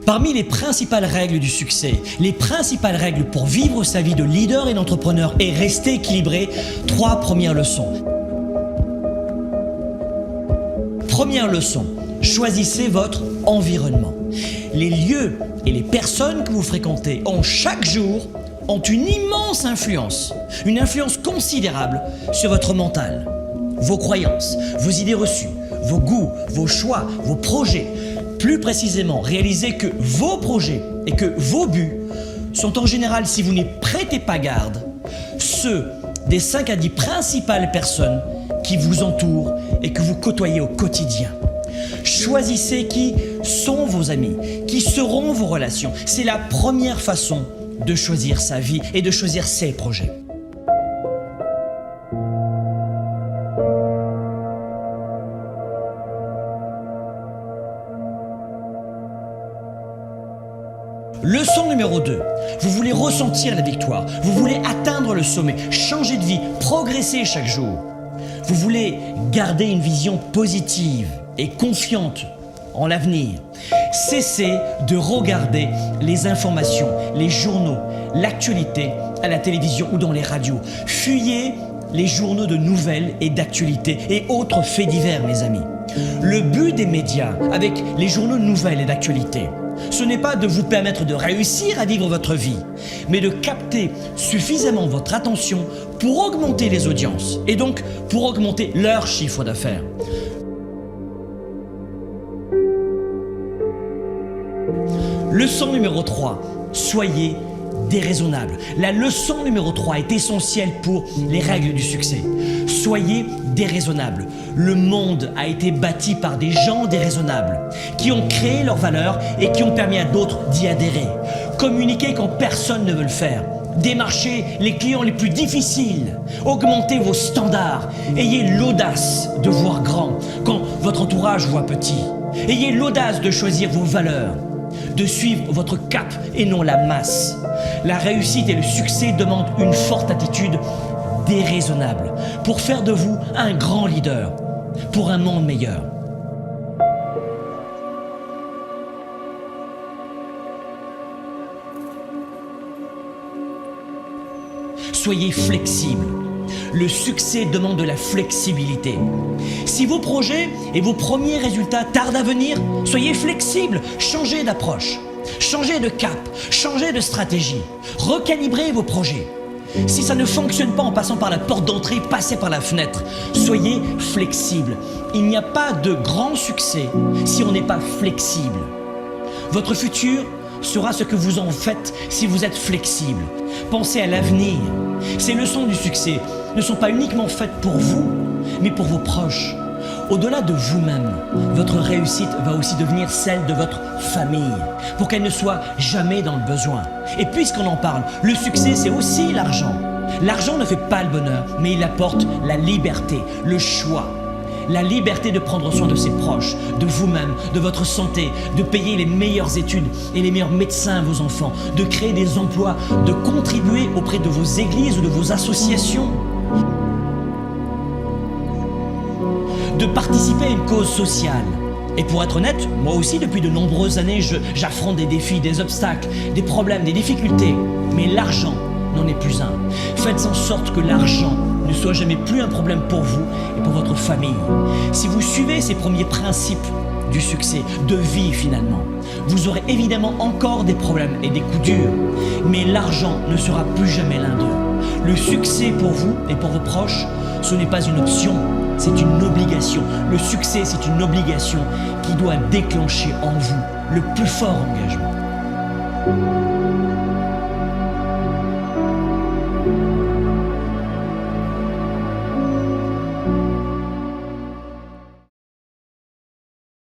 Parmi les principales règles du succès, les principales règles pour vivre sa vie de leader et d'entrepreneur et rester équilibré, 3 premières leçons. Première leçon, choisissez votre environnement. Les lieux et les personnes que vous fréquentez chaque jour ont une immense influence, une influence considérable sur votre mental, vos croyances, vos idées reçues, vos goûts, vos choix, vos projets. Plus précisément, réalisez que vos projets et que vos buts sont en général, si vous n'y prêtez pas garde, ceux des 5 à 10 principales personnes qui vous entourent et que vous côtoyez au quotidien. Choisissez qui sont vos amis, qui seront vos relations. C'est la première façon de choisir sa vie et de choisir ses projets. Leçon numéro 2, vous voulez ressentir la victoire, vous voulez atteindre le sommet, changer de vie, progresser chaque jour. Vous voulez garder une vision positive et confiante en l'avenir. Cessez de regarder les informations, les journaux, l'actualité à la télévision ou dans les radios. Fuyez les journaux de nouvelles et d'actualité et autres faits divers, mes amis. Le but des médias avec les journaux de nouvelles et d'actualité, ce n'est pas de vous permettre de réussir à vivre votre vie, mais de capter suffisamment votre attention pour augmenter les audiences et donc pour augmenter leur chiffre d'affaires. Leçon numéro 3, soyez déraisonnable. La leçon numéro 3 est essentielle pour les règles du succès. Soyez déraisonnable. Le monde a été bâti par des gens déraisonnables qui ont créé leurs valeurs et qui ont permis à d'autres d'y adhérer. Communiquez quand personne ne veut le faire. Démarchez les clients les plus difficiles. Augmentez vos standards. Ayez l'audace de voir grand quand votre entourage voit petit. Ayez l'audace de choisir vos valeurs, de suivre votre cap et non la masse. La réussite et le succès demandent une forte attitude déraisonnable pour faire de vous un grand leader pour un monde meilleur. Soyez flexible. Le succès demande de la flexibilité. Si vos projets et vos premiers résultats tardent à venir, soyez flexible, changez d'approche, changez de cap, changez de stratégie, recalibrez vos projets. Si ça ne fonctionne pas en passant par la porte d'entrée, passez par la fenêtre. Soyez flexible. Il n'y a pas de grand succès si on n'est pas flexible. Votre futur sera ce que vous en faites si vous êtes flexible. Pensez à l'avenir. Ces leçons du succès ne sont pas uniquement faites pour vous, mais pour vos proches. Au-delà de vous-même, votre réussite va aussi devenir celle de votre famille, pour qu'elle ne soit jamais dans le besoin. Et puisqu'on en parle, le succès, c'est aussi l'argent. L'argent ne fait pas le bonheur, mais il apporte la liberté, le choix. La liberté de prendre soin de ses proches, de vous-même, de votre santé, de payer les meilleures études et les meilleurs médecins à vos enfants, de créer des emplois, de contribuer auprès de vos églises ou de vos associations, de participer à une cause sociale. Et pour être honnête, moi aussi depuis de nombreuses années, j'affronte des défis, des obstacles, des problèmes, des difficultés. Mais l'argent n'en est plus un. Faites en sorte que l'argent ne soit jamais plus un problème pour vous et pour votre famille. Si vous suivez ces premiers principes du succès, de vie finalement, vous aurez évidemment encore des problèmes et des coups durs, mais l'argent ne sera plus jamais l'un d'eux. Le succès pour vous et pour vos proches, ce n'est pas une option, c'est une obligation. Le succès, c'est une obligation qui doit déclencher en vous le plus fort engagement.